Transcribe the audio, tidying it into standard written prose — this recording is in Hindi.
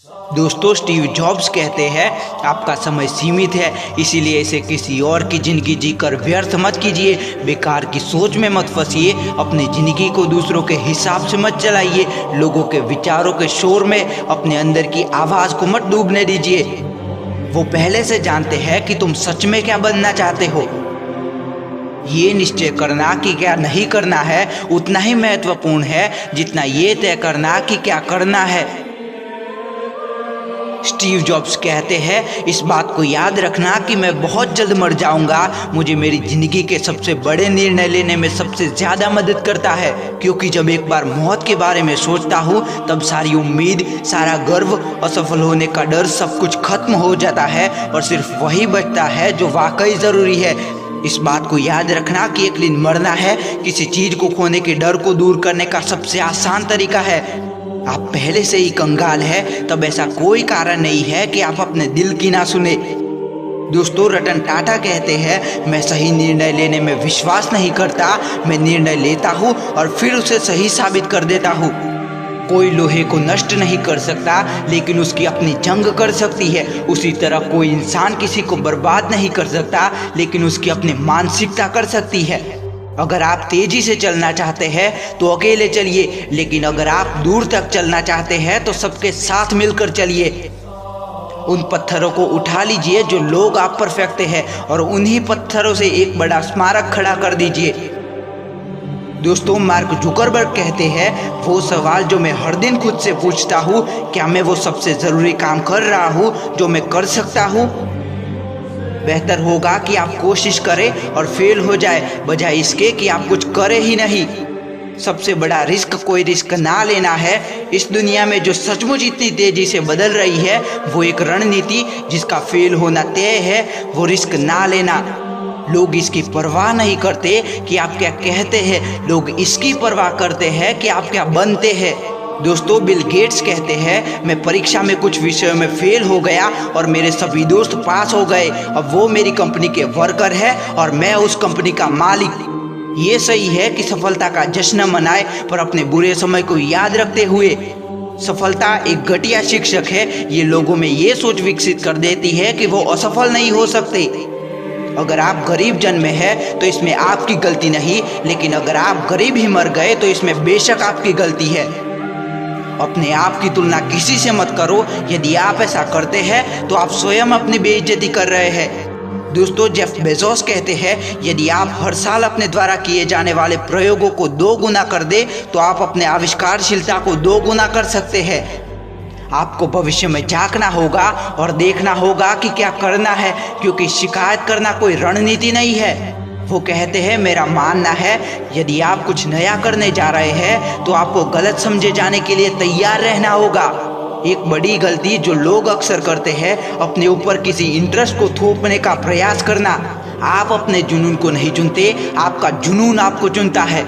दोस्तों, स्टीव जॉब्स कहते हैं आपका समय सीमित है, इसीलिए इसे किसी और की ज़िंदगी जीकर व्यर्थ मत कीजिए। बेकार की सोच में मत फंसिए, अपनी ज़िंदगी को दूसरों के हिसाब से मत चलाइए, लोगों के विचारों के शोर में अपने अंदर की आवाज़ को मत डूबने दीजिए। वो पहले से जानते हैं कि तुम सच में क्या बनना चाहते हो। ये निश्चय करना कि क्या नहीं करना है उतना ही महत्वपूर्ण है जितना ये तय करना कि क्या करना है। स्टीव जॉब्स कहते हैं, इस बात को याद रखना कि मैं बहुत जल्द मर जाऊंगा मुझे मेरी ज़िंदगी के सबसे बड़े निर्णय लेने में सबसे ज़्यादा मदद करता है, क्योंकि जब एक बार मौत के बारे में सोचता हूँ तब सारी उम्मीद, सारा गर्व, असफल होने का डर सब कुछ खत्म हो जाता है और सिर्फ वही बचता है जो वाकई ज़रूरी है। इस बात को याद रखना कि एक दिन मरना है किसी चीज़ को खोने के डर को दूर करने का सबसे आसान तरीका है। आप पहले से ही कंगाल है, तब ऐसा कोई कारण नहीं है कि आप अपने दिल की ना सुने। दोस्तों, रतन टाटा कहते हैं, मैं सही निर्णय लेने में विश्वास नहीं करता, मैं निर्णय लेता हूँ और फिर उसे सही साबित कर देता हूँ। कोई लोहे को नष्ट नहीं कर सकता, लेकिन उसकी अपनी जंग कर सकती है। उसी तरह कोई इंसान किसी को बर्बाद नहीं कर सकता, लेकिन उसकी अपनी मानसिकता कर सकती है। अगर आप तेजी से चलना चाहते हैं तो अकेले चलिए, लेकिन अगर आप दूर तक चलना चाहते हैं तो सबके साथ मिलकर चलिए। उन पत्थरों को उठा लीजिए जो लोग आप पर फेंकते हैं और उन्हीं पत्थरों से एक बड़ा स्मारक खड़ा कर दीजिए। दोस्तों, मार्क जुकरबर्ग कहते हैं, वो सवाल जो मैं हर दिन खुद से पूछता हूँ, क्या मैं वो सबसे ज़रूरी काम कर रहा हूँ जो मैं कर सकता हूँ? बेहतर होगा कि आप कोशिश करें और फेल हो जाए, बजाय इसके कि आप कुछ करें ही नहीं। सबसे बड़ा रिस्क कोई रिस्क ना लेना है। इस दुनिया में जो सचमुच इतनी तेजी से बदल रही है वो एक रणनीति जिसका फेल होना तय है, वो रिस्क ना लेना। लोग इसकी परवाह नहीं करते कि आप क्या कहते हैं, लोग इसकी परवाह करते हैं कि आप क्या बनते हैं। दोस्तों, बिल गेट्स कहते हैं, मैं परीक्षा में कुछ विषयों में फेल हो गया और मेरे सभी दोस्त पास हो गए। अब वो मेरी कंपनी के वर्कर है और मैं उस कंपनी का मालिक। ये सही है कि सफलता का जश्न मनाए, पर अपने बुरे समय को याद रखते हुए। सफलता एक घटिया शिक्षक है, ये लोगों में ये सोच विकसित कर देती है कि वो असफल नहीं हो सकते। अगर आप गरीब जन्मे हैं तो इसमें आपकी गलती नहीं, लेकिन अगर आप गरीब ही मर गए तो इसमें बेशक आपकी गलती है। अपने आप की तुलना किसी से मत करो, यदि आप ऐसा करते हैं तो आप स्वयं अपनी बेइज्जती कर रहे हैं। दोस्तों, जेफ बेजोस कहते हैं, यदि आप हर साल अपने द्वारा किए जाने वाले प्रयोगों को 2 गुना कर दे तो आप अपने आविष्कारशीलता को 2 गुना कर सकते हैं। आपको भविष्य में झांकना होगा और देखना होगा कि क्या करना है, क्योंकि शिकायत करना कोई रणनीति नहीं है। वो कहते हैं, मेरा मानना है यदि आप कुछ नया करने जा रहे हैं तो आपको गलत समझे जाने के लिए तैयार रहना होगा। एक बड़ी गलती जो लोग अक्सर करते हैं, अपने ऊपर किसी इंटरेस्ट को थोपने का प्रयास करना। आप अपने जुनून को नहीं चुनते, आपका जुनून आपको चुनता है।